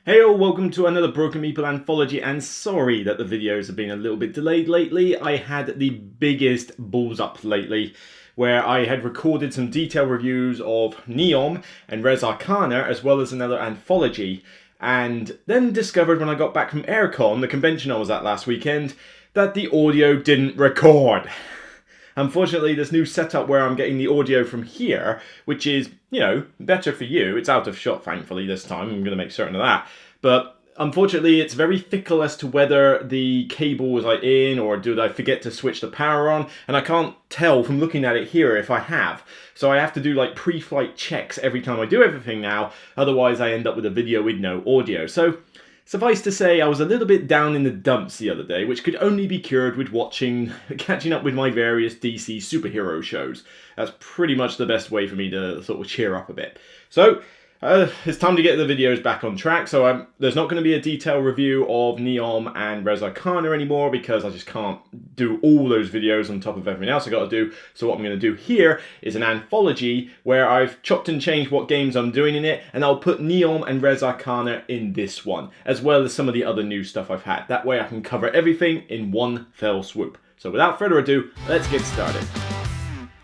Hey all, welcome to another Broken Meeple Anthology, and sorry that the videos have been a little bit delayed lately. I had the biggest balls up lately, where I had recorded some detailed reviews of NEOM and Arcana, as well as another anthology, and then discovered when I got back from Aircon, the convention I was at last weekend, that the audio didn't record. Unfortunately, this new setup where I'm getting the audio from here, which is, better for you. It's out of shot, thankfully, this time. I'm going to make certain of that. But unfortunately, it's very fickle as to whether the cable was in or did I forget to switch the power on. And I can't tell from looking at it here if I have. So I have to do pre-flight checks every time I do everything now. Otherwise, I end up with a video with no audio. So suffice to say, I was a little bit down in the dumps the other day, which could only be cured with catching up with my various DC superhero shows. That's pretty much the best way for me to sort of cheer up a bit. So, it's time to get the videos back on track, so there's not going to be a detailed review of NEOM and Arcana anymore because I just can't do all those videos on top of everything else I got to do. So what I'm going to do here is an anthology where I've chopped and changed what games I'm doing in it, and I'll put NEOM and Arcana in this one, as well as some of the other new stuff I've had. That way I can cover everything in one fell swoop. So without further ado, let's get started.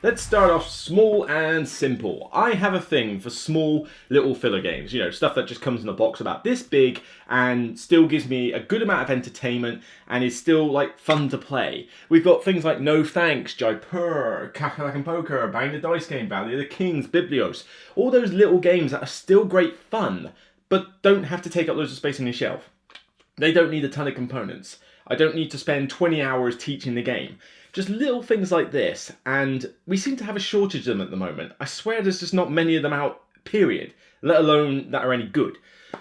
Let's start off small and simple. I have a thing for small little filler games, stuff that just comes in a box about this big and still gives me a good amount of entertainment and is still fun to play. We've got things like No Thanks, Jaipur, Kakalak and Poker, Bang the Dice Game, Valley of the Kings, Biblios. All those little games that are still great fun, but don't have to take up loads of space on your shelf. They don't need a ton of components. I don't need to spend 20 hours teaching the game. Just little things like this, and we seem to have a shortage of them at the moment. I swear there's just not many of them out, period, let alone that are any good.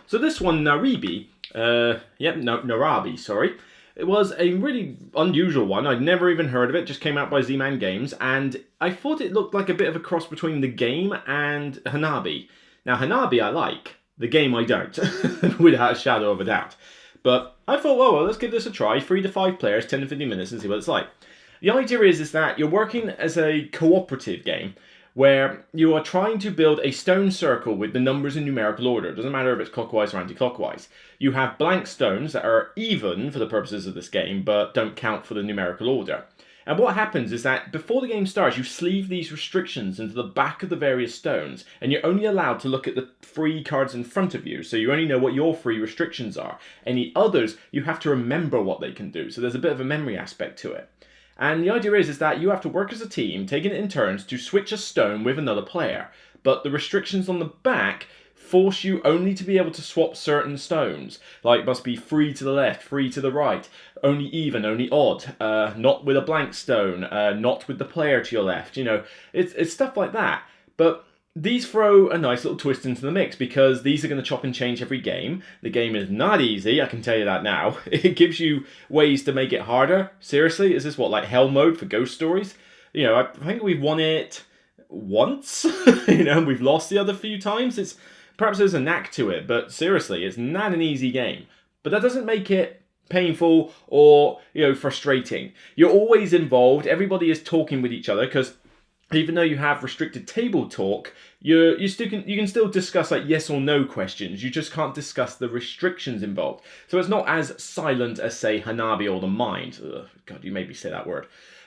So this one, Narabi, sorry. It was a really unusual one. I'd never even heard of it, just came out by Z-Man Games, and I thought it looked like a bit of a cross between the game and Hanabi. Now, Hanabi I like, the game I don't, without a shadow of a doubt. But I thought, well, let's give this a try. 3 to 5 players, 10 to 15 minutes, and see what it's like. The idea is that you're working as a cooperative game where you are trying to build a stone circle with the numbers in numerical order. It doesn't matter if it's clockwise or anti-clockwise. You have blank stones that are even for the purposes of this game, but don't count for the numerical order. And what happens is that before the game starts, you sleeve these restrictions into the back of the various stones, and you're only allowed to look at the 3 cards in front of you, so you only know what your 3 restrictions are. Any others, you have to remember what they can do, so there's a bit of a memory aspect to it. And the idea is that you have to work as a team, taking it in turns, to switch a stone with another player. But the restrictions on the back force you only to be able to swap certain stones. Like, must be 3 to the left, 3 to the right, only even, only odd, not with a blank stone, not with the player to your left, It's stuff like that. But these throw a nice little twist into the mix because these are going to chop and change every game. The game is not easy, I can tell you that now. It gives you ways to make it harder. Seriously, is this hell mode for ghost stories? I think we've won it once, we've lost the other few times. Perhaps there's a knack to it, but seriously, it's not an easy game. But that doesn't make it painful or, frustrating. You're always involved, everybody is talking with each other because even though you have restricted table talk, you can still discuss yes or no questions. You just can't discuss the restrictions involved. So it's not as silent as, say, Hanabi or the Mind. Ugh, God, you made me say that word.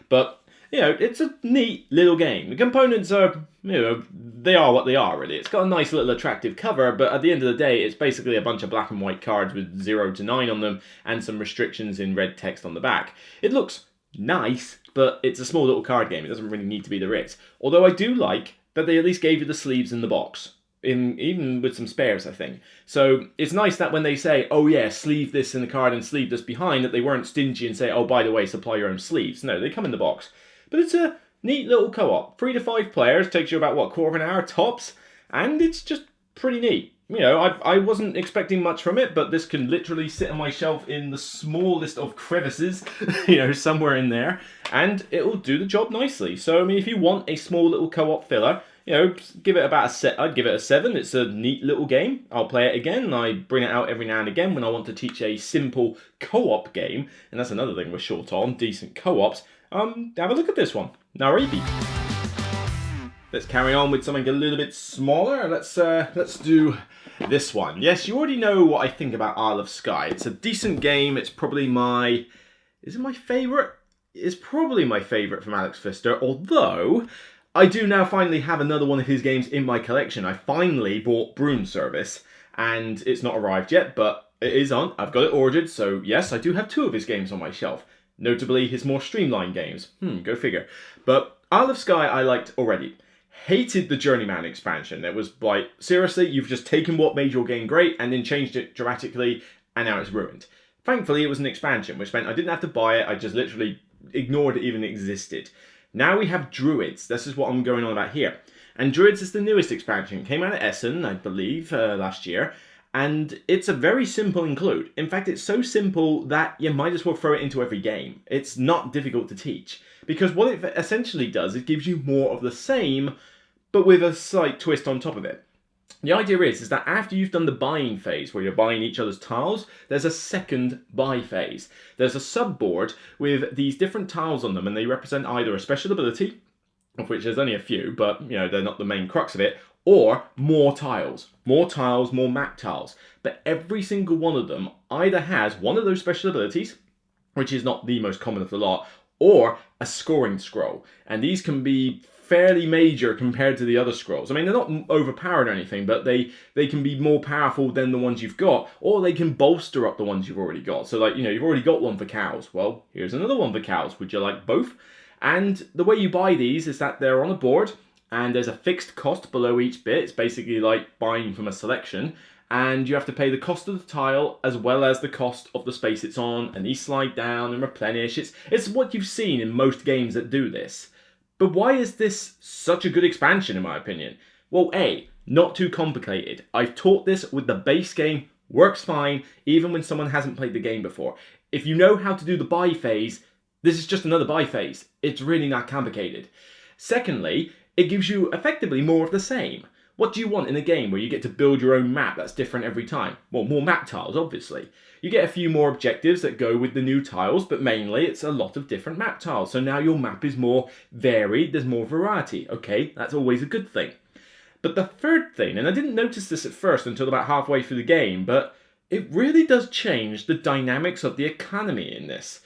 But, it's a neat little game. The components are, they are what they are, really. It's got a nice little attractive cover, but at the end of the day, it's basically a bunch of black and white cards with 0 to 9 on them and some restrictions in red text on the back. It looks nice, but it's a small little card game. It doesn't really need to be the Ritz. Although I do like that they at least gave you the sleeves in the box, even with some spares, I think. So it's nice that when they say, oh yeah, sleeve this in the card and sleeve this behind, that they weren't stingy and say, oh, by the way, supply your own sleeves. No, they come in the box. But it's a neat little co-op. 3 to 5 players, takes you about, quarter of an hour tops, and it's just pretty neat. I wasn't expecting much from it, but this can literally sit on my shelf in the smallest of crevices, somewhere in there, and it'll do the job nicely. So, if you want a small little co-op filler, give it about I'd give it a 7. It's a neat little game. I'll play it again. I bring it out every now and again when I want to teach a simple co-op game, and that's another thing we're short on, decent co-ops. Have a look at this one. Narabi. let's carry on with something a little bit smaller. Let's do this one. Yes, you already know what I think about Isle of Skye. It's a decent game. It's probably my... Is it my favourite? It's probably my favourite from Alex Pfister, although I do now finally have another one of his games in my collection. I finally bought Broom Service, and it's not arrived yet, but it is on. I've got it ordered, so yes, I do have 2 of his games on my shelf. Notably, his more streamlined games. Go figure. But Isle of Skye I liked already. Hated the Journeyman expansion. It was like, seriously, you've just taken what made your game great and then changed it dramatically, and now it's ruined. Thankfully, it was an expansion, which meant I didn't have to buy it. I just literally ignored it even existed. Now we have Druids. This is what I'm going on about here. And Druids is the newest expansion. It came out of Essen, I believe, last year. And it's a very simple include. In fact, it's so simple that you might as well throw it into every game. It's not difficult to teach. Because what it essentially does, it gives you more of the same, but with a slight twist on top of it. The idea is that after you've done the buying phase, where you're buying each other's tiles, there's a second buy phase. There's a subboard with these different tiles on them, and they represent either a special ability, of which there's only a few, but you know they're not the main crux of it, or more tiles. More tiles, more map tiles. But every single one of them either has one of those special abilities, which is not the most common of the lot, or a scoring scroll. And these can be fairly major compared to the other scrolls. I mean, they're not overpowered or anything, but they can be more powerful than the ones you've got, or they can bolster up the ones you've already got. So like, you know, you've already got one for cows. Well, here's another one for cows. Would you like both? And the way you buy these is that they're on a board, and there's a fixed cost below each bit. It's basically like buying from a selection. And you have to pay the cost of the tile as well as the cost of the space it's on, and these slide down and replenish. It's what you've seen in most games that do this. But why is this such a good expansion in my opinion? Well, A, not too complicated. I've taught this with the base game, works fine, even when someone hasn't played the game before. If you know how to do the buy phase, this is just another buy phase. It's really not complicated. Secondly, it gives you effectively more of the same. What do you want in a game where you get to build your own map that's different every time? Well, more map tiles, obviously. You get a few more objectives that go with the new tiles, but mainly it's a lot of different map tiles. So now your map is more varied, there's more variety. Okay, that's always a good thing. But the third thing, and I didn't notice this at first until about halfway through the game, but it really does change the dynamics of the economy in this.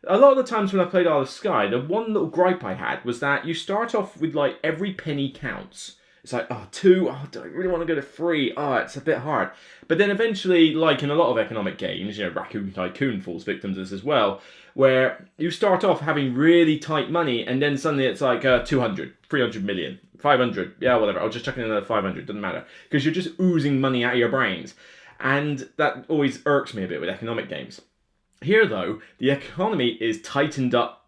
A lot of the times when I played Isle of Skye, the one little gripe I had was that you start off with like every penny counts. It's like, oh, 2, oh, do I really want to go to 3? Oh, it's a bit hard. But then eventually, like in a lot of economic games, you know, Raccoon Tycoon falls victim to this as well, where you start off having really tight money, and then suddenly it's like 200, 300 million, 500, yeah, whatever. I'll just chuck in another 500, doesn't matter. Because you're just oozing money out of your brains. And that always irks me a bit with economic games. Here, though, the economy is tightened up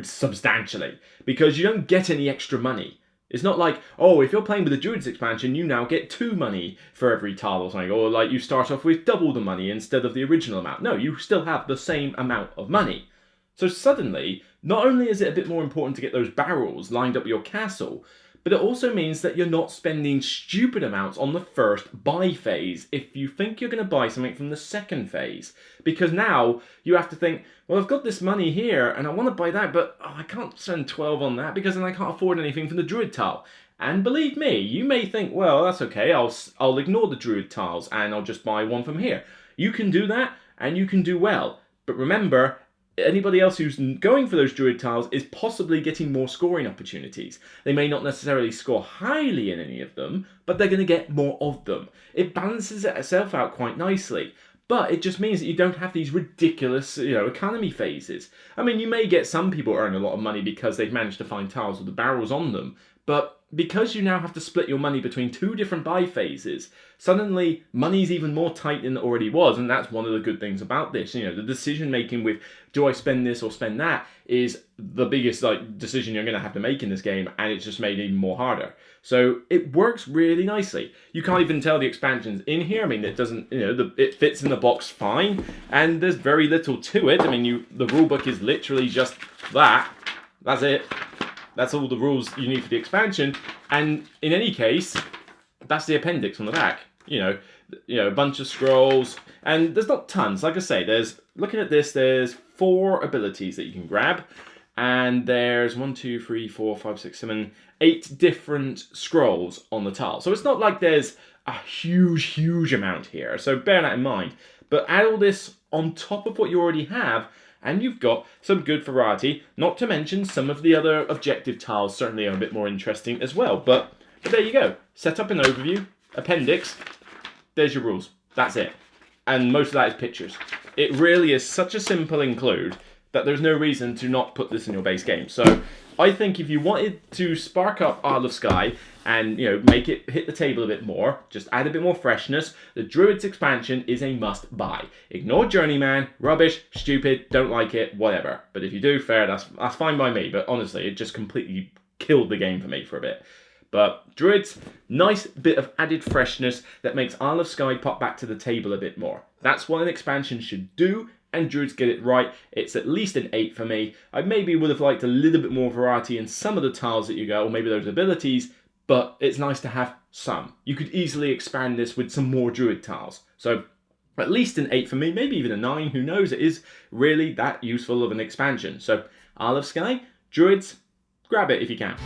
substantially, because you don't get any extra money. It's not like, oh, if you're playing with the Druids expansion, you now get 2 money for every tile or something. Or like you start off with double the money instead of the original amount. No, you still have the same amount of money. So suddenly, not only is it a bit more important to get those barrels lined up your castle, but it also means that you're not spending stupid amounts on the first buy phase if you think you're going to buy something from the second phase. Because now you have to think, well, I've got this money here and I want to buy that, but I can't spend 12 on that because then I can't afford anything from the Druid tile. And believe me, you may think, well, that's okay, I'll ignore the Druid tiles and I'll just buy one from here. You can do that and you can do well. But remember, anybody else who's going for those Druid tiles is possibly getting more scoring opportunities. They may not necessarily score highly in any of them, but they're going to get more of them. It balances itself out quite nicely. But it just means that you don't have these ridiculous, economy phases. I mean, you may get some people earn a lot of money because they've managed to find tiles with the barrels on them, but because you now have to split your money between 2 different buy phases, suddenly money's even more tight than it already was, and that's one of the good things about this. The decision making with, do I spend this or spend that, is the biggest decision you're going to have to make in this game, and it's just made it even more harder. So it works really nicely. You can't even tell the expansion's in here. I mean, it doesn't, it fits in the box fine, and there's very little to it. I mean, the rulebook is literally just that. That's it. That's all the rules you need for the expansion. And in any case, that's the appendix on the back. A bunch of scrolls. And there's not tons. Like I say, looking at this, there's 4 abilities that you can grab. and there's 1, 2, 3, 4, 5, 6, 7, 8 different scrolls on the tile. So it's not like there's a huge amount here, so bear that in mind. But add all this on top of what you already have, and you've got some good variety, not to mention some of the other objective tiles certainly are a bit more interesting as well. But there you go. Set up an overview, appendix, there's your rules. That's it. And most of that is pictures. It really is such a simple include that there's no reason to not put this in your base game. So I think if you wanted to spark up Isle of Skye and make it hit the table a bit more, just add a bit more freshness, the Druids expansion is a must buy. Ignore Journeyman, rubbish, stupid, don't like it, whatever. But if you do, fair, that's fine by me. But honestly, it just completely killed the game for me for a bit. But Druids, nice bit of added freshness that makes Isle of Skye pop back to the table a bit more. That's what an expansion should do, and Druids get it right. It's at least an 8 for me. I maybe would have liked a little bit more variety in some of the tiles that you go, or maybe those abilities, but it's nice to have some. You could easily expand this with some more Druid tiles. So at least an 8 for me, maybe even a 9, who knows, it is really that useful of an expansion. So Isle of Skye, Druids, grab it if you can.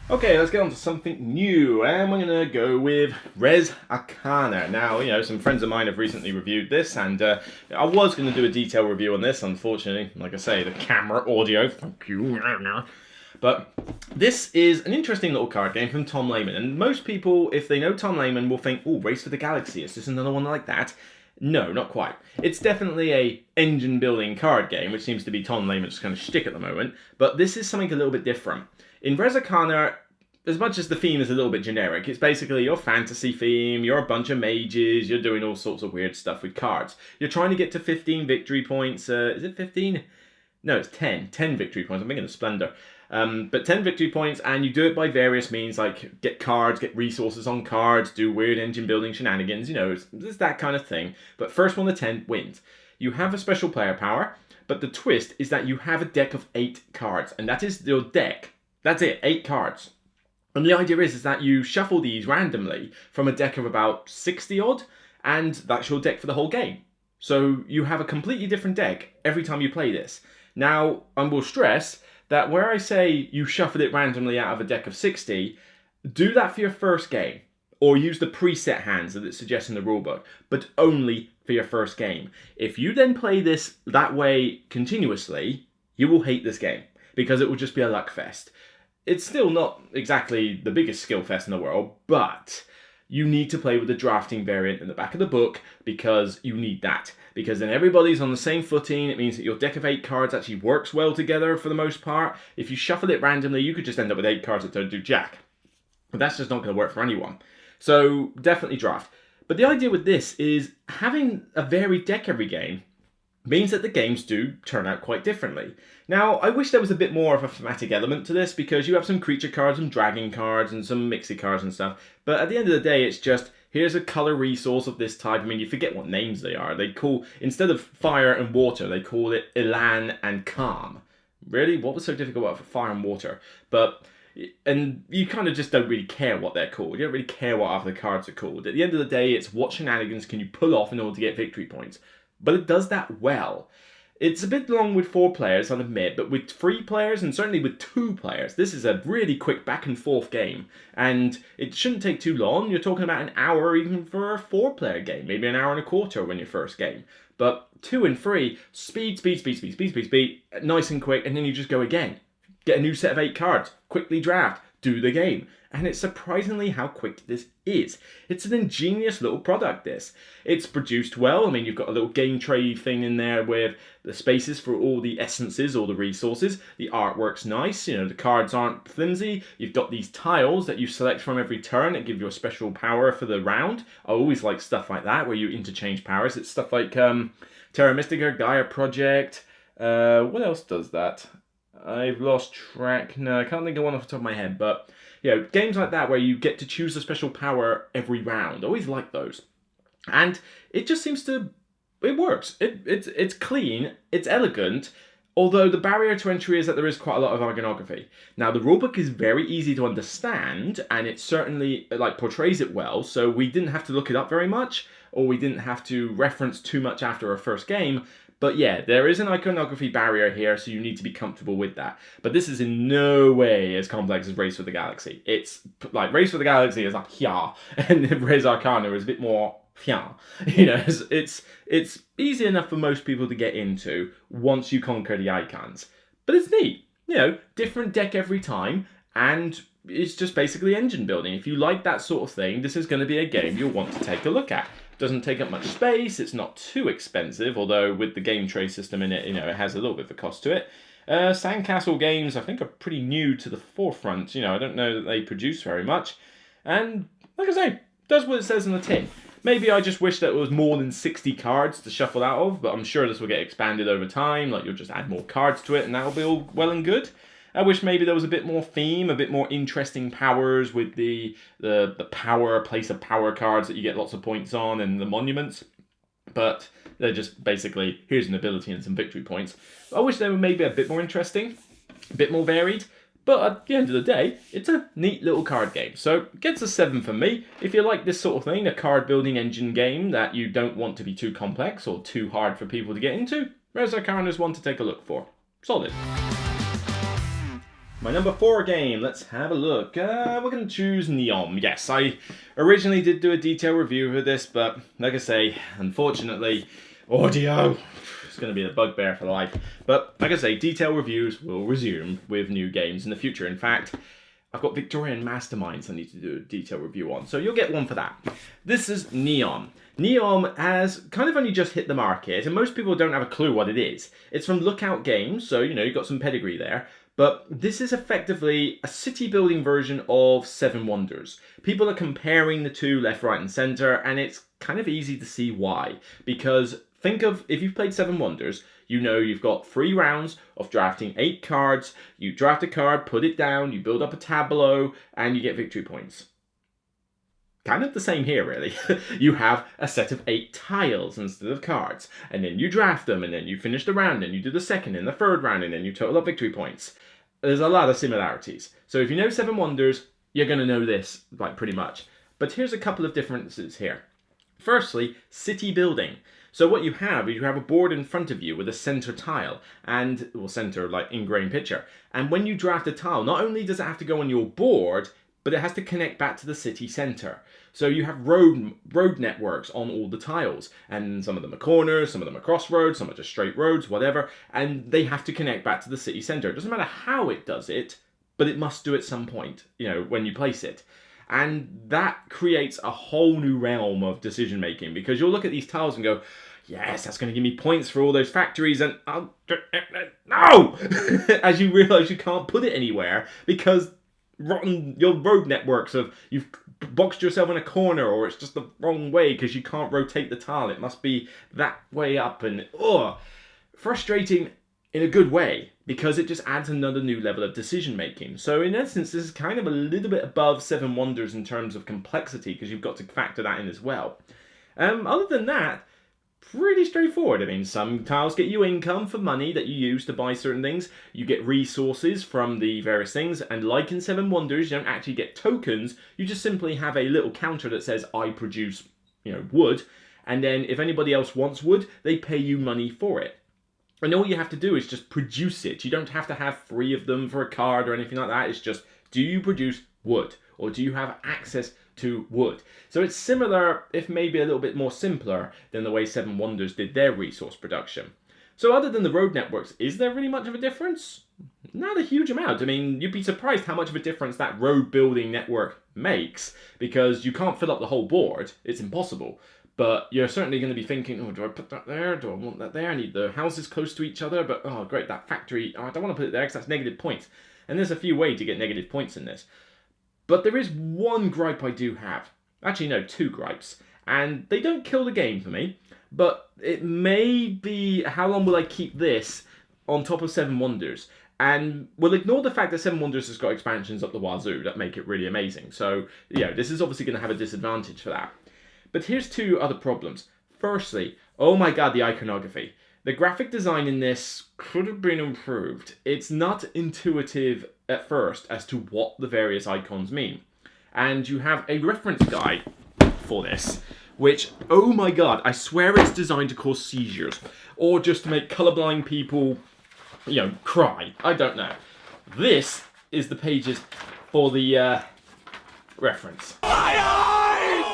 Okay, let's get on to something new, and we're going to go with Res Arcana. Now, some friends of mine have recently reviewed this, and I was going to do a detailed review on this. Unfortunately, like I say, the camera audio, thank you. But this is an interesting little card game from Tom Lehman, and most people, if they know Tom Lehman, will think, oh, Race for the Galaxy, is this another one like that? No, not quite. It's definitely a engine-building card game, which seems to be Tom Lehman's kind of shtick at the moment, but this is something a little bit different. In Res Arcana, as much as the theme is a little bit generic, it's basically your fantasy theme, you're a bunch of mages, you're doing all sorts of weird stuff with cards. You're trying to get to 15 victory points. Is it 15? No, it's 10. 10 victory points. I'm thinking of Splendor. But 10 victory points, and you do it by various means, like get cards, get resources on cards, do weird engine building shenanigans, it's that kind of thing. But first one to 10 wins. You have a special player power, but the twist is that you have a deck of 8 cards, and that is your deck. That's it, 8 cards. And the idea is that you shuffle these randomly from a deck of about 60 odd, and that's your deck for the whole game. So you have a completely different deck every time you play this. Now, I will stress that where I say you shuffle it randomly out of a deck of 60, do that for your first game, or use the preset hands that it suggests in the rulebook, but only for your first game. If you then play this that way continuously, you will hate this game, because it will just be a luck fest. It's still not exactly the biggest skill fest in the world, but you need to play with the drafting variant in the back of the book, because you need that. Because then everybody's on the same footing. It means that your deck of 8 cards actually works well together for the most part. If you shuffle it randomly, you could just end up with 8 cards that don't do jack. But that's just not going to work for anyone. So definitely draft. But the idea with this is having a varied deck every game means that the games do turn out quite differently. Now, I wish there was a bit more of a thematic element to this, because you have some creature cards, some dragon cards, and some mixie cards and stuff. But at the end of the day, it's just, here's a color resource of this type. I mean, you forget what names they are. They call, instead of fire and water, they call it Elan and Calm. Really? What was so difficult about fire and water? And you kind of just don't really care what they're called. You don't really care what other cards are called. At the end of the day, it's what shenanigans can you pull off in order to get victory points. But it does that well. It's a bit long with 4 players, I'll admit, but with 3 players, and certainly with 2 players, this is a really quick back and forth game. And it shouldn't take too long. You're talking about an hour even for a 4-player game, maybe an hour and a quarter when your first game. But 2 and 3, speed, nice and quick, and then you just go again. Get a new set of 8 cards, quickly draft, do the game. And it's surprisingly how quick this is. It's an ingenious little product, this. It's produced well. I mean, you've got a little game tray thing in there with the spaces for all the essences, all the resources. The artwork's nice. The cards aren't flimsy. You've got these tiles that you select from every turn that give you a special power for the round. I always like stuff like that, where you interchange powers. It's stuff like Terra Mystica, Gaia Project. What else does that? I've lost track. No, I can't think of one off the top of my head, but games like that where you get to choose a special power every round. I always like those. And it just seems to, it works. It's clean, it's elegant, although the barrier to entry is that there is quite a lot of iconography. Now, the rulebook is very easy to understand, and it certainly portrays it well, so we didn't have to look it up very much, or we didn't have to reference too much after our first game. But yeah, there is an iconography barrier here, so you need to be comfortable with that. But this is in no way as complex as Race for the Galaxy. It's like Race for the Galaxy is like yeah, and Res Arcana is a bit more yeah. You know, it's easy enough for most people to get into once you conquer the icons. But it's neat. You know, different deck every time, and it's just basically engine building. If you like that sort of thing, this is going to be a game you'll want to take a look at. Doesn't take up much space, it's not too expensive, although with the game tray system in it, you know, it has a little bit of a cost to it. Sandcastle games, I think, are pretty new to the forefront. You know, I don't know that they produce very much. And, like I say, does what it says in the tin. Maybe I just wish that it was more than 60 cards to shuffle out of, but I'm sure this will get expanded over time, like you'll just add more cards to it and that'll be all well and good. I wish maybe there was a bit more theme, a bit more interesting powers with the power, place of power cards that you get lots of points on and the monuments. But they're just basically, here's an ability and some victory points. I wish they were maybe a bit more interesting, a bit more varied. But at the end of the day, it's a neat little card game. So it gets a 7 from me. If you like this sort of thing, a card building engine game that you don't want to be too complex or too hard for people to get into, Res Arcana is one to take a look for. Solid. My number 4 game, let's have a look. We're going to choose NEOM. Yes, I originally did do a detailed review of this, but like I say, unfortunately, audio is going to be the bugbear for life. But like I say, detailed reviews will resume with new games in the future. In fact, I've got Victorian Masterminds I need to do a detailed review on, so you'll get one for that. This is NEOM. NEOM has kind of only just hit the market, and most people don't have a clue what it is. It's from Lookout Games, so you know, you've got some pedigree there. But this is effectively a city-building version of Seven Wonders. People are comparing the two left, right, and centre, and it's kind of easy to see why. Because think of, if you've played Seven Wonders, you know you've got 3 rounds of drafting 8 cards. You draft a card, put it down, you build up a tableau, and you get victory points. Kind of the same here, really. You have a set of 8 tiles instead of cards, and then you draft them, and then you finish the round, and you do the second and the third round, and then you total up victory points. There's a lot of similarities. So if you know Seven Wonders, you're going to know this, like, pretty much. But here's a couple of differences here. Firstly, city building. So what you have is you have a board in front of you with a center tile, and, well, center, like, ingrained picture. And when you draft a tile, not only does it have to go on your board, but it has to connect back to the city center. So you have road networks on all the tiles, and some of them are corners, some of them are crossroads, some are just straight roads, whatever, and they have to connect back to the city center. It doesn't matter how it does it, but it must do at some point, you know, when you place it. And that creates a whole new realm of decision making, because you'll look at these tiles and go, yes, that's going to give me points for all those factories, and no! As you realize you can't put it anywhere, because your road networks of you've boxed yourself in a corner, or it's just the wrong way because you can't rotate the tile. It must be that way up, and frustrating in a good way, because it just adds another new level of decision making. So in essence, this is kind of a little bit above Seven Wonders in terms of complexity, because you've got to factor that in as well. Other than that, pretty straightforward. I mean, some tiles get you income for money that you use to buy certain things. You get resources from the various things, and like in Seven Wonders, you don't actually get tokens. You just simply have a little counter that says, I produce, you know, wood, and then if anybody else wants wood, they pay you money for it. And all you have to do is just produce it. You don't have to have 3 of them for a card or anything like that. It's just, do you produce wood? Or do you have access to wood? So it's similar, if maybe a little bit more simpler than the way Seven Wonders did their resource production. So other than the road networks, is there really much of a difference? Not a huge amount. I mean, you'd be surprised how much of a difference that road building network makes, because you can't fill up the whole board. It's impossible. But you're certainly going to be thinking, oh, do I put that there? Do I want that there? I need the houses close to each other, but oh great, that factory, oh, I don't want to put it there because that's negative points. And there's a few ways to get negative points in this. But there is one gripe I do have. Actually, no, 2 gripes. And they don't kill the game for me, but it may be, how long will I keep this on top of Seven Wonders? And we'll ignore the fact that Seven Wonders has got expansions up the wazoo that make it really amazing. So, yeah, this is obviously going to have a disadvantage for that. But here's 2 other problems. Firstly, oh my god, the iconography. The graphic design in this could have been improved. It's not intuitive at first as to what the various icons mean. And you have a reference guide for this, which, oh my god, I swear it's designed to cause seizures. Or just to make colorblind people, you know, cry. I don't know. This is the pages for the reference.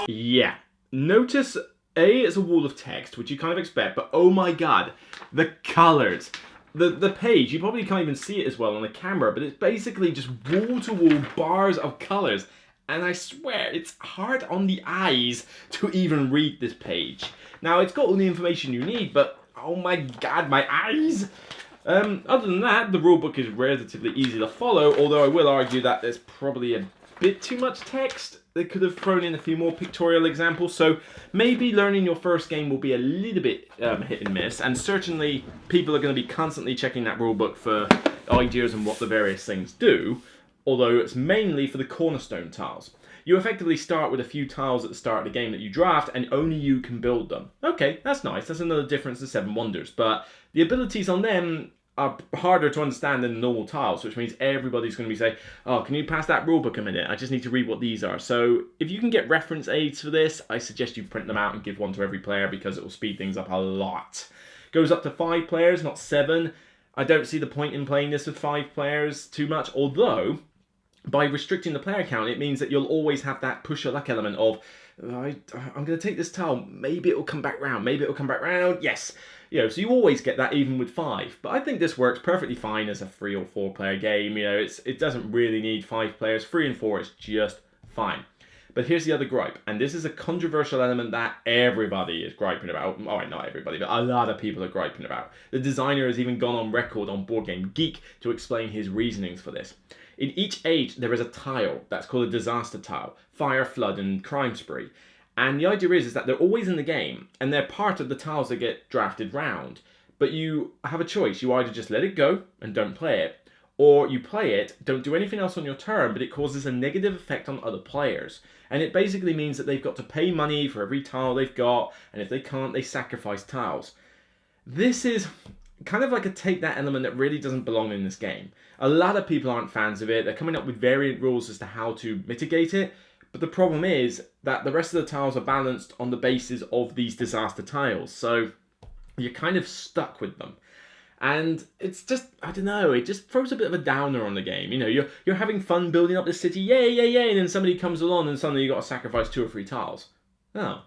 Yeah. Notice, A, it's a wall of text, which you kind of expect, but oh my god, the colors. The page, you probably can't even see it as well on the camera, but it's basically just wall-to-wall bars of colors. And I swear, it's hard on the eyes to even read this page. Now, it's got all the information you need, but oh my god, my eyes! Other than that, the rulebook is relatively easy to follow, although I will argue that there's probably a bit too much text. They could have thrown in a few more pictorial examples, so maybe learning your first game will be a little bit hit and miss, and certainly people are going to be constantly checking that rulebook for ideas on what the various things do, although it's mainly for the cornerstone tiles. You effectively start with a few tiles at the start of the game that you draft, and only you can build them. Okay, that's nice, that's another difference to Seven Wonders, but the abilities on them are harder to understand than the normal tiles, which means everybody's going to be saying, oh, can you pass that rulebook a minute? I just need to read what these are. So if you can get reference aids for this, I suggest you print them out and give one to every player because it will speed things up a lot. Goes up to 5 players, not 7. I don't see the point in playing this with 5 players too much, although by restricting the player count, it means that you'll always have that push your luck element of, I'm going to take this tile, maybe it'll come back round, maybe it'll come back round, yes. You know, so you always get that even with 5. But I think this works perfectly fine as a 3 or 4 player game. You know, it doesn't really need 5 players. 3 and 4 is just fine. But here's the other gripe, and this is a controversial element that everybody is griping about. All right, not everybody, but a lot of people are griping about. The designer has even gone on record on Board Game Geek to explain his reasonings for this. In each age, there is a tile that's called a disaster tile, fire, flood, and crime spree. And the idea is that they're always in the game, and they're part of the tiles that get drafted round. But you have a choice. You either just let it go and don't play it, or you play it, don't do anything else on your turn, but it causes a negative effect on other players. And it basically means that they've got to pay money for every tile they've got, and if they can't, they sacrifice tiles. This is kind of like a take that element that really doesn't belong in this game. A lot of people aren't fans of it. They're coming up with variant rules as to how to mitigate it. But the problem is that the rest of the tiles are balanced on the basis of these disaster tiles. So you're kind of stuck with them. And it's just, I don't know, it just throws a bit of a downer on the game. You know, you're having fun building up this city, yay, yay, yay, and then somebody comes along and suddenly you've got to sacrifice 2 or 3 tiles. Oh,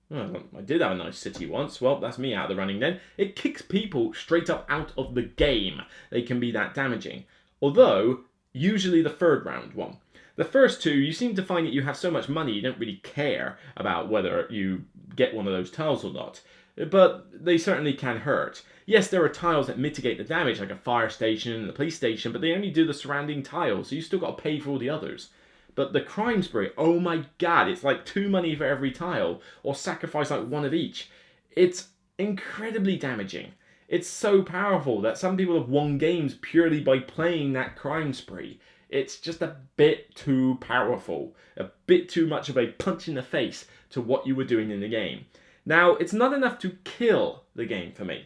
well, I did have a nice city once. Well, that's me out of the running then. It kicks people straight up out of the game. They can be that damaging. Although, usually the 3rd round one. The first 2, you seem to find that you have so much money you don't really care about whether you get one of those tiles or not. But they certainly can hurt. Yes, there are tiles that mitigate the damage, like a fire station and a police station, but they only do the surrounding tiles, so you still got to pay for all the others. But the crime spree, oh my god, it's like 2 money for every tile, or sacrifice like 1 of each. It's incredibly damaging. It's so powerful that some people have won games purely by playing that crime spree. It's just a bit too powerful, a bit too much of a punch in the face to what you were doing in the game. Now, it's not enough to kill the game for me.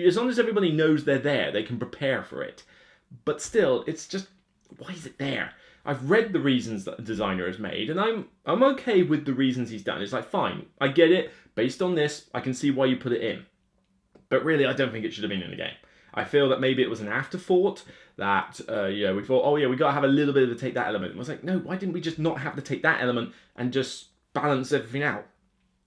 As long as everybody knows they're there, they can prepare for it. But still, it's just, why is it there? I've read the reasons that the designer has made, and I'm okay with the reasons he's done. It's like, fine, I get it. Based on this, I can see why you put it in. But really, I don't think it should have been in the game. I feel that maybe it was an afterthought, that we thought, oh yeah, we got to have a little bit of the take that element. And I was like, no, why didn't we just not have the take that element and just balance everything out?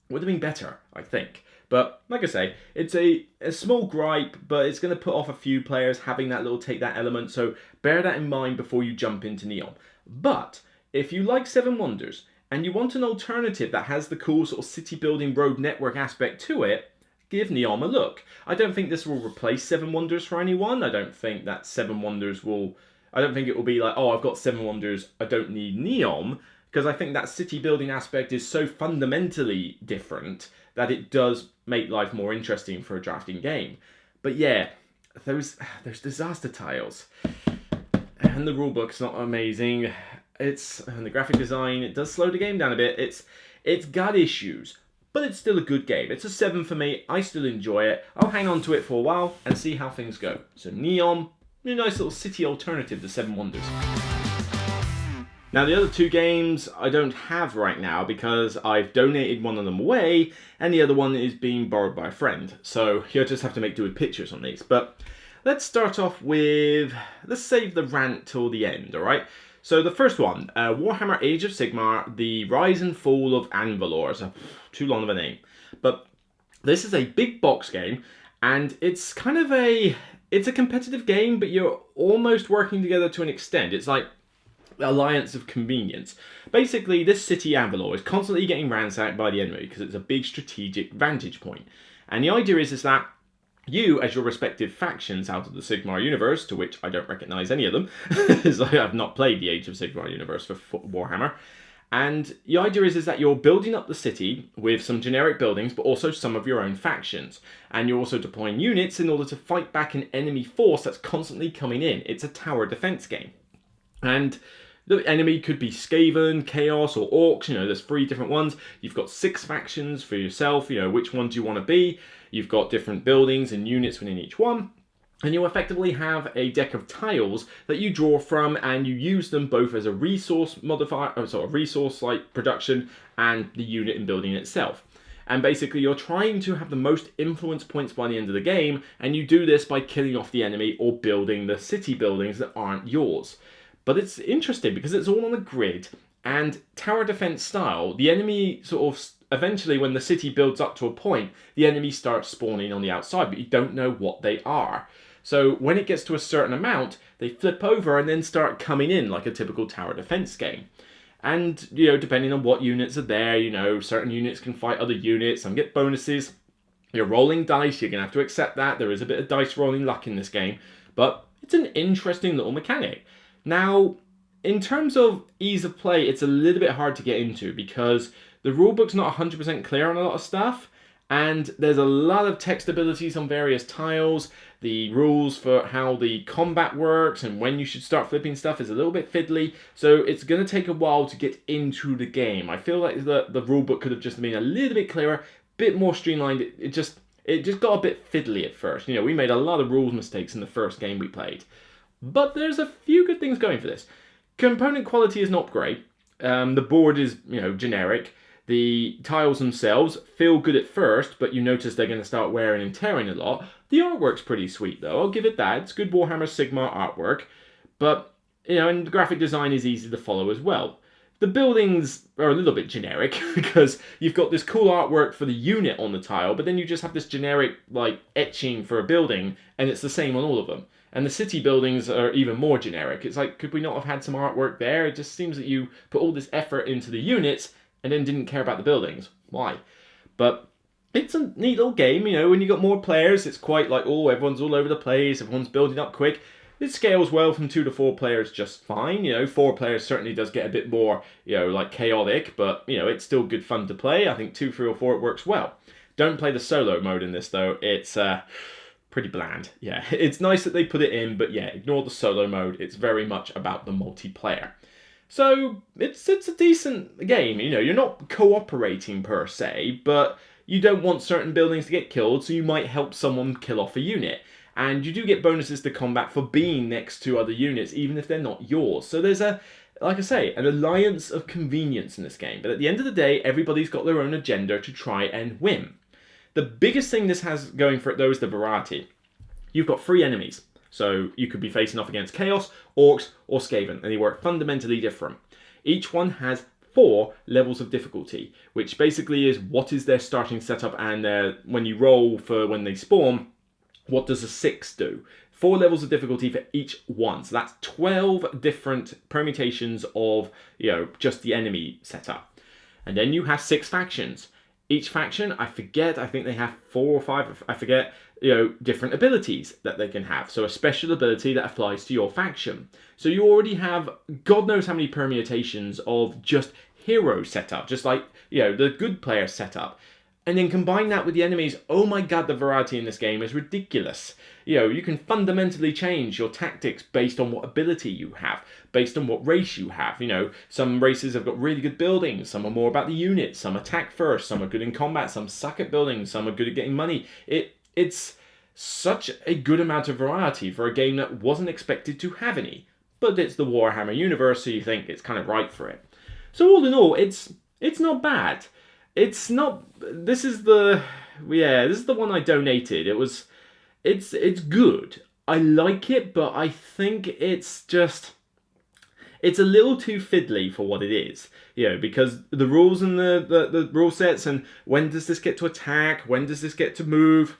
Would have been better, I think. But like I say, it's a small gripe, but it's going to put off a few players having that little take that element, so bear that in mind before you jump into NEOM. But if you like Seven Wonders and you want an alternative that has the cool sort of city building road network aspect to it, give NEOM a look. I don't think this will replace Seven Wonders for anyone. I don't think that Seven Wonders will... I don't think it will be like, oh, I've got Seven Wonders, I don't need NEOM, because I think that city building aspect is so fundamentally different that it does make life more interesting for a drafting game. But yeah, those disaster tiles. And the rulebook's not amazing. And the graphic design, it does slow the game down a bit. It's got issues. But it's still a good game. It's a 7 for me. I still enjoy it. I'll hang on to it for a while and see how things go. So NEOM, a nice little city alternative to Seven Wonders. Now, the other two games I don't have right now because I've donated one of them away, and the other one is being borrowed by a friend. So you'll just have to make do with pictures on these. But let's start off with, let's save the rant till the end, all right? So the first one, Warhammer Age of Sigmar, the Rise and Fall of Anvalor. It's too long of a name. But this is a big box game, and it's kind of it's a competitive game, but you're almost working together to an extent. It's like alliance of convenience. Basically, this city Anvalor is constantly getting ransacked by the enemy because it's a big strategic vantage point. And the idea is that you, as your respective factions out of the Sigmar universe, to which I don't recognise any of them, as I have not played the Age of Sigmar universe for Warhammer, and the idea is that you're building up the city with some generic buildings, but also some of your own factions. And you're also deploying units in order to fight back an enemy force that's constantly coming in. It's a tower defense game. And the enemy could be Skaven, Chaos, or Orcs. There's 3 different ones. You've got 6 factions for yourself. Which one do you want to be? You've got different buildings and units within each one. And you effectively have a deck of tiles that you draw from, and you use them both as a resource modifier, a resource like production, and the unit and building itself. And basically you're trying to have the most influence points by the end of the game, and you do this by killing off the enemy or building the city buildings that aren't yours. But it's interesting because it's all on a grid, and tower defense style, the enemy sort of eventually, when the city builds up to a point, the enemy starts spawning on the outside, but you don't know what they are. So when it gets to a certain amount, they flip over and then start coming in like a typical tower defense game. And, depending on what units are there, certain units can fight other units, some get bonuses. You're rolling dice, you're going to have to accept that. There is a bit of dice rolling luck in this game, but it's an interesting little mechanic. Now, in terms of ease of play, it's a little bit hard to get into because the rulebook's not 100% clear on a lot of stuff, and there's a lot of text abilities on various tiles. The rules for how the combat works and when you should start flipping stuff is a little bit fiddly, so it's going to take a while to get into the game. I feel like the rulebook could have just been a little bit clearer, bit more streamlined. It just got a bit fiddly at first. We made a lot of rules mistakes in the first game we played. But there's a few good things going for this. Component quality is not great. The board is, generic. The tiles themselves feel good at first, but you notice they're going to start wearing and tearing a lot. The artwork's pretty sweet, though. I'll give it that. It's good Warhammer Sigmar artwork. But, and the graphic design is easy to follow as well. The buildings are a little bit generic because you've got this cool artwork for the unit on the tile, but then you just have this generic, etching for a building, and it's the same on all of them. And the city buildings are even more generic. It's like, could we not have had some artwork there? It just seems that you put all this effort into the units and then didn't care about the buildings. Why? But it's a neat little game, when you got more players, it's quite like, everyone's all over the place, everyone's building up quick. It scales well from 2 to 4 players just fine. 4 players certainly does get a bit more, chaotic, but, it's still good fun to play. I think 2, 3, or 4, it works well. Don't play the solo mode in this, though. It's pretty bland. Yeah, it's nice that they put it in, but yeah, ignore the solo mode. It's very much about the multiplayer. So it's a decent game. You're not cooperating per se, but you don't want certain buildings to get killed, so you might help someone kill off a unit. And you do get bonuses to combat for being next to other units, even if they're not yours. So there's like I say, an alliance of convenience in this game. But at the end of the day, everybody's got their own agenda to try and win. The biggest thing this has going for it, though, is the variety. You've got 3 enemies. So you could be facing off against Chaos, Orcs, or Skaven, and they work fundamentally different. Each one has 4 levels of difficulty, which basically is what is their starting setup, and when you roll for when they spawn, what does a 6 do? 4 levels of difficulty for each one. So that's 12 different permutations of, just the enemy setup. And then you have 6 factions. Each faction, I think they have 4 or 5, I forget, different abilities that they can have. So a special ability that applies to your faction. So you already have God knows how many permutations of just hero setup, just like, the good player setup. And then combine that with the enemies, oh my god, the variety in this game is ridiculous. You can fundamentally change your tactics based on what ability you have, based on what race you have. Some races have got really good buildings, some are more about the unit, some attack first, some are good in combat, some suck at buildings, some are good at getting money. It's such a good amount of variety for a game that wasn't expected to have any. but it's the Warhammer universe, so you think it's kind of right for it. So all in all, it's not bad. It's not. This is the one I donated. It's good. I like it, but I think it's a little too fiddly for what it is. Because the rules and the rule sets, and when does this get to attack? When does this get to move?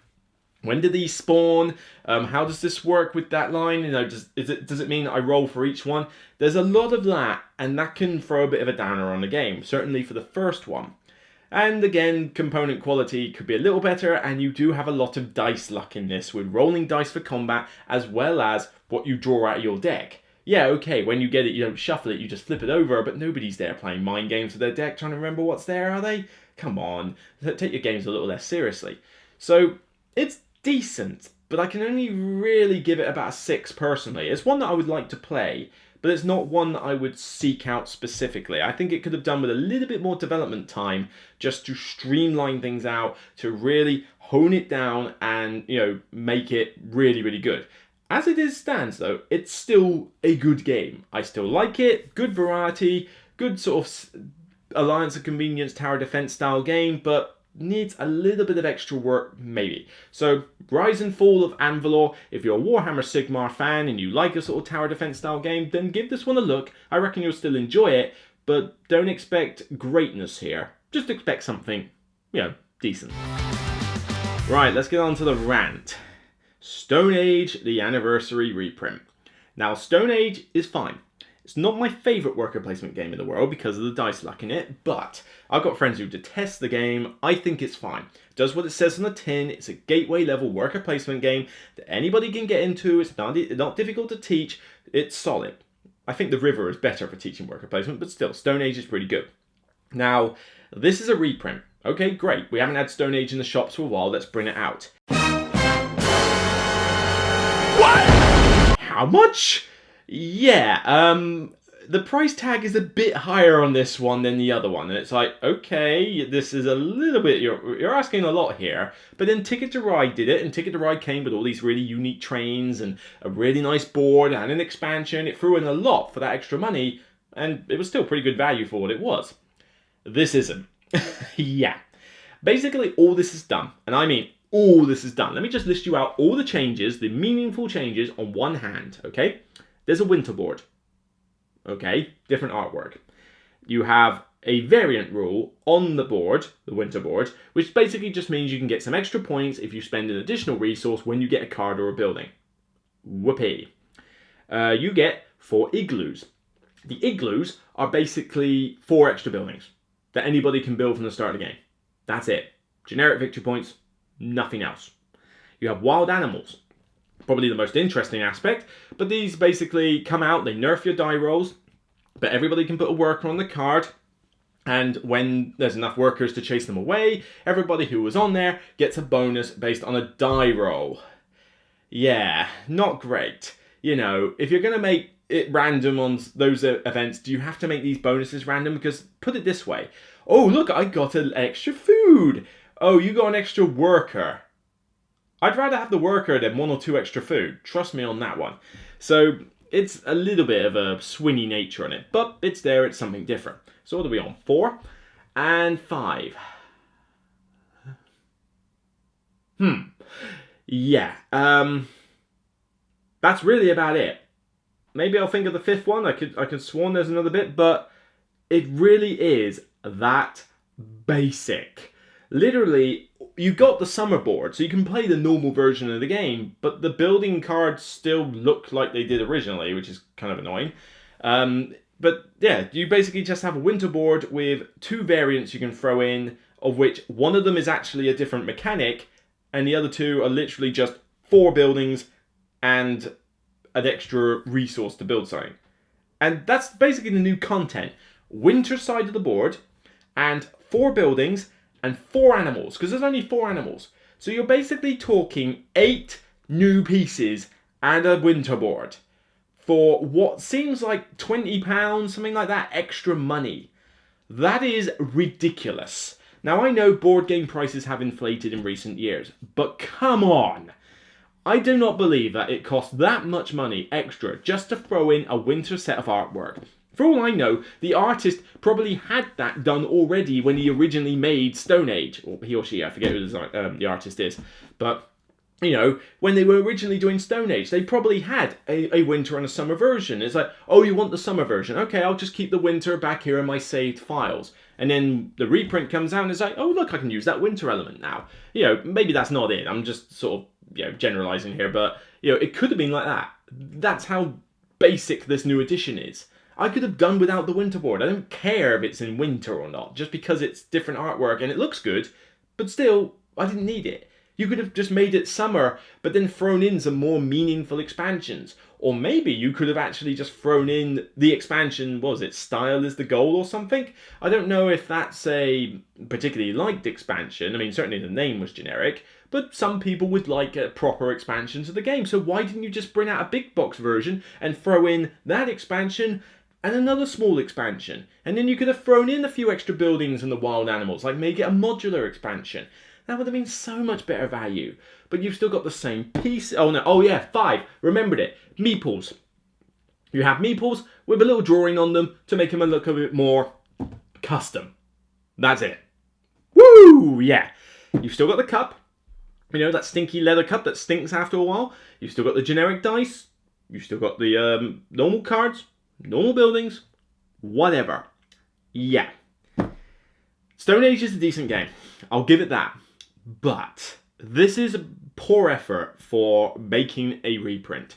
When do these spawn? How does this work with that line? Does it mean I roll for each one? There's a lot of that, and that can throw a bit of a downer on the game, certainly for the first one. And again, component quality could be a little better, and you do have a lot of dice luck in this, with rolling dice for combat, as well as what you draw out of your deck. Yeah, okay, when you get it, you don't shuffle it, you just flip it over, but nobody's there playing mind games with their deck, trying to remember what's there, are they? Come on, take your games a little less seriously. So, it's decent, but I can only really give it about a 6 personally. It's one that I would like to play, but it's not one that I would seek out specifically. I think it could have done with a little bit more development time just to streamline things out, to really hone it down and, make it really, really good. As it stands though, it's still a good game. I still like it, good variety, good sort of Alliance of Convenience tower defense style game, but needs a little bit of extra work, maybe. So, Rise and Fall of Anvalor. If you're a Warhammer Sigmar fan and you like a sort of tower defense style game, then give this one a look. I reckon you'll still enjoy it, but don't expect greatness here. Just expect something, decent. Right, let's get on to the rant. Stone Age, the Anniversary reprint. Now, Stone Age is fine. It's not my favourite worker placement game in the world because of the dice luck in it, but I've got friends who detest the game. I think it's fine. It does what it says on the tin. It's a gateway level worker placement game that anybody can get into. It's not difficult to teach. It's solid. I think the River is better for teaching worker placement, but still, Stone Age is pretty good. Now, this is a reprint. Okay, great. We haven't had Stone Age in the shops for a while. Let's bring it out. What? How much? Yeah, the price tag is a bit higher on this one than the other one. And it's like, okay, this is a little bit, you're asking a lot here. But then Ticket to Ride did it, and Ticket to Ride came with all these really unique trains and a really nice board and an expansion. It threw in a lot for that extra money, and it was still pretty good value for what it was. This isn't. Yeah. Basically, all this is done, and I mean all this is done. Let me just list you out all the changes, the meaningful changes on one hand, okay? There's a winter board. Okay, different artwork. You have a variant rule on the board, the winter board, which basically just means you can get some extra points if you spend an additional resource when you get a card or a building. Whoopee. You get 4 igloos. The igloos are basically 4 extra buildings that anybody can build from the start of the game. That's it. Generic victory points, nothing else. You have wild animals. Probably the most interesting aspect, but these basically come out, they nerf your die rolls, but everybody can put a worker on the card, and when there's enough workers to chase them away, everybody who was on there gets a bonus based on a die roll. Yeah, not great. If you're going to make it random on those events, do you have to make these bonuses random? Because, put it this way, oh look, I got an extra food. Oh, you got an extra worker. I'd rather have the worker than 1 or 2 extra food. Trust me on that one. So it's a little bit of a swingy nature on it, but it's there, it's something different. So what are we on? 4 and 5. Yeah. That's really about it. Maybe I'll think of the 5th one. I could sworn there's another bit, but it really is that basic. Literally, you got the summer board, so you can play the normal version of the game, but the building cards still look like they did originally, which is kind of annoying. But yeah, you basically just have a winter board with 2 variants you can throw in, of which one of them is actually a different mechanic, and the other 2 are literally just 4 buildings and an extra resource to build something. And that's basically the new content. Winter side of the board, and 4 buildings, and 4 animals, because there's only 4 animals. So you're basically talking 8 new pieces and a winter board for what seems like £20, something like that, extra money. That is ridiculous. Now I know board game prices have inflated in recent years, but come on. I do not believe that it costs that much money extra just to throw in a winter set of artwork. For all I know, the artist probably had that done already when he originally made Stone Age. Or he or she, I forget who the artist is. But, you know, when they were originally doing Stone Age, they probably had a winter and a summer version. It's like, oh, you want the summer version? Okay, I'll just keep the winter back here in my saved files. And then the reprint comes out and it's like, oh, look, I can use that winter element now. You know, maybe that's not it. I'm just sort of, you know, generalizing here. But, you know, it could have been like that. That's how basic this new edition is. I could have done without the winter board. I don't care if it's in winter or not, just because it's different artwork and it looks good, but still, I didn't need it. You could have just made it summer, but then thrown in some more meaningful expansions. Or maybe you could have actually just thrown in the expansion, what was it, Style is the Goal or something? I don't know if that's a particularly liked expansion. I mean, certainly the name was generic, but some people would like a proper expansion to the game. So why didn't you just bring out a big box version and throw in that expansion and another small expansion? And then you could have thrown in a few extra buildings and the wild animals, like make it a modular expansion. That would have been so much better value. But you've still got the same piece. Oh no, oh yeah, 5. Remembered it. Meeples. You have meeples with a little drawing on them to make them look a bit more custom. That's it. Woo! Yeah. You've still got the cup. You know, that stinky leather cup that stinks after a while. You've still got the generic dice. You've still got the normal cards. Normal buildings, whatever. Yeah. Stone Age is a decent game. I'll give it that. But this is a poor effort for making a reprint.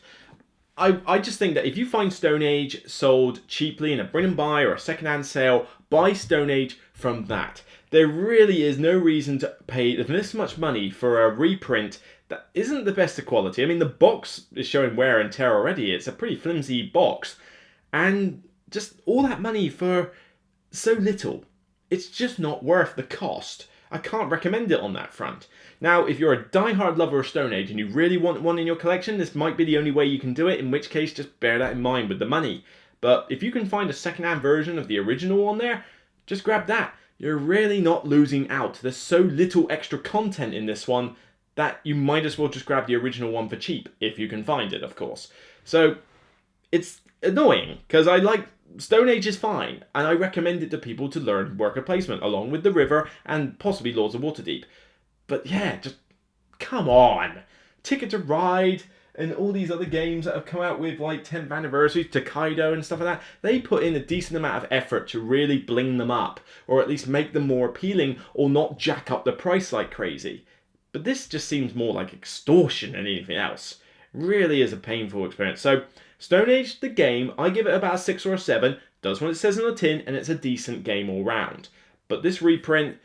I just think that if you find Stone Age sold cheaply in a bring and buy or a secondhand sale, buy Stone Age from that. There really is no reason to pay this much money for a reprint that isn't the best of quality. I mean, the box is showing wear and tear already. It's a pretty flimsy box. And just all that money for so little. It's just not worth the cost. I can't recommend it on that front. Now, if you're a die-hard lover of Stone Age and you really want one in your collection, this might be the only way you can do it, in which case just bear that in mind with the money. But if you can find a second-hand version of the original on there, just grab that. You're really not losing out. There's so little extra content in this one that you might as well just grab the original one for cheap, if you can find it, of course. So, it's annoying, because I like Stone Age is fine, and I recommend it to people to learn worker placement, along with the River and possibly Lords of Waterdeep. But yeah, just come on. Ticket to Ride and all these other games that have come out with like 10th anniversaries, Tokaido and stuff like that, they put in a decent amount of effort to really bling them up, or at least make them more appealing, or not jack up the price like crazy. But this just seems more like extortion than anything else. It really is a painful experience. So, Stone Age, the game, I give it about a 6 or a 7. Does what it says on the tin, and it's a decent game all round. But this reprint,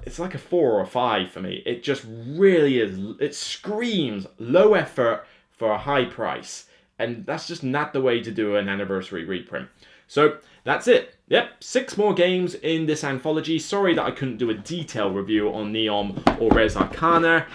it's like a 4 or a 5 for me. It just really is. It screams low effort for a high price. And that's just not the way to do an anniversary reprint. So that's it. Yep, 6 more games in this anthology. Sorry that I couldn't do a detailed review on NEOM or Res Arcana.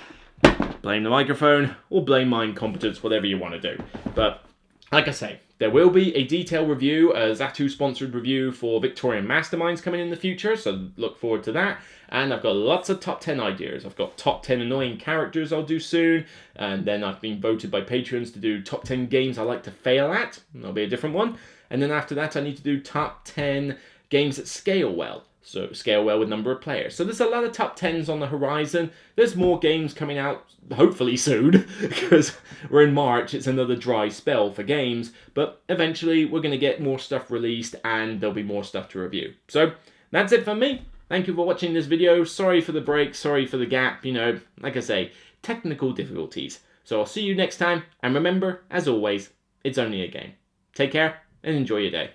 Blame the microphone or blame my incompetence, whatever you want to do. But like I say, there will be a detailed review, a Zatu-sponsored review for Victorian Masterminds coming in the future, so look forward to that. And I've got lots of top 10 ideas. I've got top 10 annoying characters I'll do soon, and then I've been voted by patrons to do top 10 games I like to fail at, and that'll be a different one. And then after that, I need to do top 10 games that scale well. So scale well with number of players. So there's a lot of top 10s on the horizon. There's more games coming out, hopefully soon, because we're in March. It's another dry spell for games. But eventually we're going to get more stuff released and there'll be more stuff to review. So that's it from me. Thank you for watching this video. Sorry for the break. Sorry for the gap. You know, like I say, technical difficulties. So I'll see you next time. And remember, as always, it's only a game. Take care and enjoy your day.